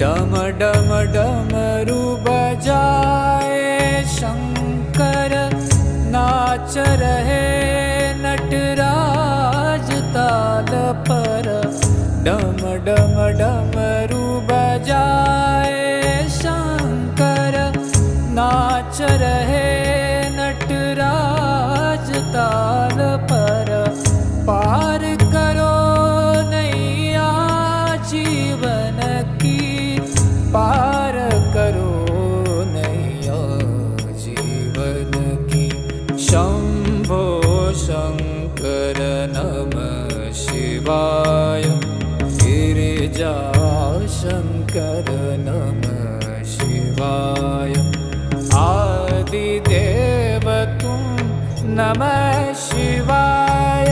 डम डम डमरू बजाए शंकर, नाच रहे नटराज ताल पर। डम डम डमरू बजाए शंकर, नाच रहे नटराज ताल पर। पार करो नैया जीवन की, पार करो नैया जीवन की। शंभो शंकर नमः शिवाय, गिरिजा शंकर नमः शिवाय। आदिदेव तुम नमः शिवाय,